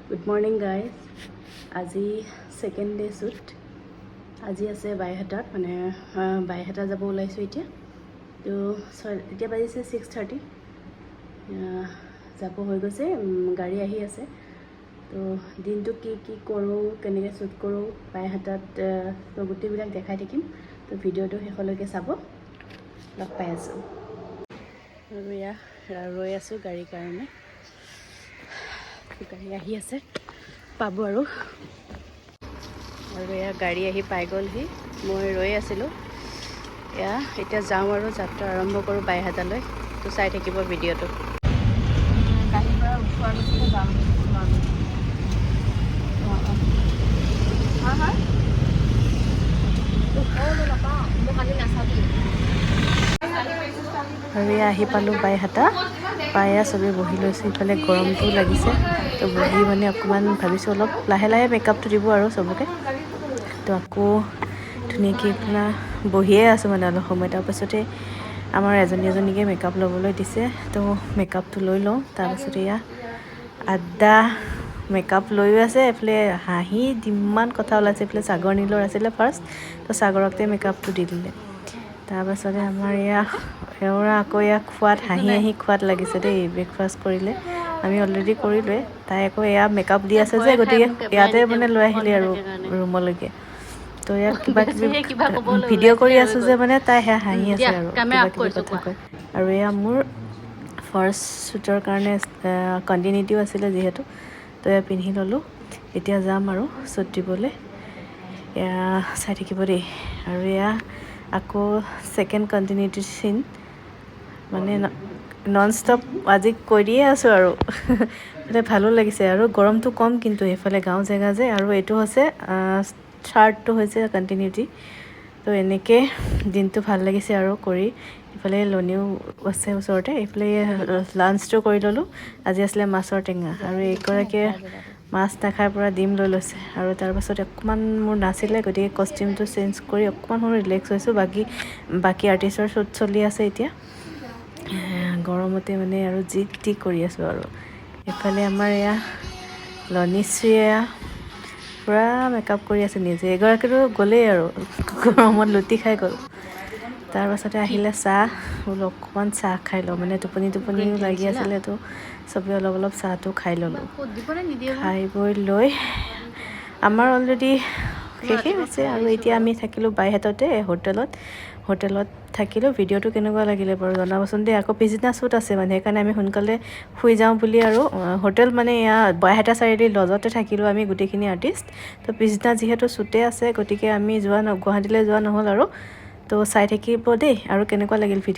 Good morning guys. আজি second day shoot আজি আছে বাইহাটাত মানে বাইহাটা যাব ওলাইছো এতিয়া তো এতিয়া বাজিছে 6:30 যাব হৈ গৈছে গাড়ী আহি আছে তো দিনটো কি কি কৰো কেনেকৈ শুট কৰো বাইহাটাত তো গোটেইবিলাক দেখাই থাকিম তো ভিডিঅ'টো শেষলৈকে চাব লগ পাই আছো আৰু ইয়া ৰৈ আছো গাড়ীৰ কাৰণে গাড়ী আহি আছে পাব আৰু এয়া গাড়ী আহি পাই গ'লহি মই ৰৈ আছিলোঁ এয়া এতিয়া যাওঁ আৰু যাত্ৰা আৰম্ভ কৰোঁ বাইহাটালৈ তো চাই থাকিব ভিডিঅ'টো গাড়ীৰ পৰা উঠোৱাৰ পিছতে যাম আৰু এয়া আহি পালোঁ বাইহাটা পায়া চবেই বহি লৈছোঁ ইফালে গৰমটোও লাগিছে তো বহি মানে অকণমান ভাবিছোঁ অলপ লাহে লাহে মেকআপটো দিব আৰু চবকে তো আকৌ ধুনীয়াকৈ এইফালে বহিয়ে আছোঁ মানে অলপ সময় তাৰপাছতে আমাৰ এজনীকে মেকআপ ল'বলৈ দিছে তো মেকআপটো লৈ লওঁ তাৰপাছতে এয়া আদা মেকআপ লৈও আছে এইফালে হাঁহি যিমান কথা ওলাইছে এইফালে সাগৰ নীলৰ আছিলে ফাৰ্ষ্ট তো সাগৰকতে মেকআপটো দি দিলে তাৰপাছতে আমাৰ এয়া এওঁৰা আকৌ এয়া খোৱাত হাঁহি খোৱাত লাগিছে দেই ব্ৰেকফাষ্ট কৰিলে আমি অলৰেডি কৰিলোৱে তাই আকৌ এয়া মেকআপ দি আছে যে গতিকে ইয়াতে মানে লৈ আহিলে আৰু ৰুমলৈকে তো ইয়াক কিবা ভিডিঅ' কৰি আছোঁ যে মানে তাই সেয়া হাঁহি আছে আৰু কিবা কথা কয় আৰু এয়া মোৰ ফাৰ্ষ্ট শ্বুটৰ কাৰণে কণ্টিনিউটিও আছিলে যিহেতু তো এয়া পিন্ধি ল'লোঁ এতিয়া যাম আৰু শ্বুট দিবলৈ এয়া চাই থাকিব দেই আৰু এয়া আকৌ ছেকেণ্ড কণ্টিনিউটি চিন মানে নন ষ্টপ আজি কৰিয়ে আছোঁ আৰু মানে ভালো লাগিছে আৰু গৰমটো কম কিন্তু এইফালে গাঁও জেগা যে আৰু এইটো হৈছে থাৰ্ডটো হৈছে কণ্টিনিউটি তো এনেকৈ দিনটো ভাল লাগিছে আৰু কৰি ইফালে লনিও আছে ওচৰতে এইফালে লাঞ্চটো কৰি ল'লোঁ আজি আছিলে মাছৰ টেঙা আৰু এইগৰাকীয়ে মাছ নাখাই পৰা ডিম লৈ লৈছে আৰু তাৰপাছত অকণমান মোৰ নাছিলে গতিকে কষ্টিউমটো চেঞ্জ কৰি অকণমান সময় ৰিলেক্স হৈছোঁ বাকী আৰ্টিষ্টৰ শ্বুট চলি আছে এতিয়া গৰমতে মানে আৰু যি কৰি আছোঁ আৰু এইফালে আমাৰ এয়া লনিশ্ৰীয়ে পূৰা মেকআপ কৰি আছে নিজে এগৰাকীতো গ'লেই আৰু গৰমত লুটি খাই গ'ল তাৰপাছতে আহিলে চাহ বোলো অকণমান চাহ খাই লওঁ মানে টোপনিও লাগি আছিলে তো চবেই অলপ চাহটো খাই ল'লোঁ খাই বৈ লৈ আমাৰ অলৰেডি শেষেই হৈছে আৰু এতিয়া আমি থাকিলোঁ বাইহাটতে হোটেলত থাকিলোঁ ভিডিঅ'টো কেনেকুৱা লাগিলে বাৰু জনাবচোন দেই আকৌ পিছদিনা শ্বুট আছে মানে সেইকাৰণে আমি সোনকালে শুই যাওঁ বুলি আৰু হোটেল মানে এয়া বাইহাটা চাৰিআলি লজতে থাকিলোঁ আমি গোটেইখিনি আৰ্টিষ্ট তো পিছদিনা যিহেতু শ্বুটে আছে গতিকে আমি গুৱাহাটীলৈ যোৱা নহ'ল আৰু তো চাই থাকিব দেই আৰু কেনেকুৱা লাগিল ভিডিঅ'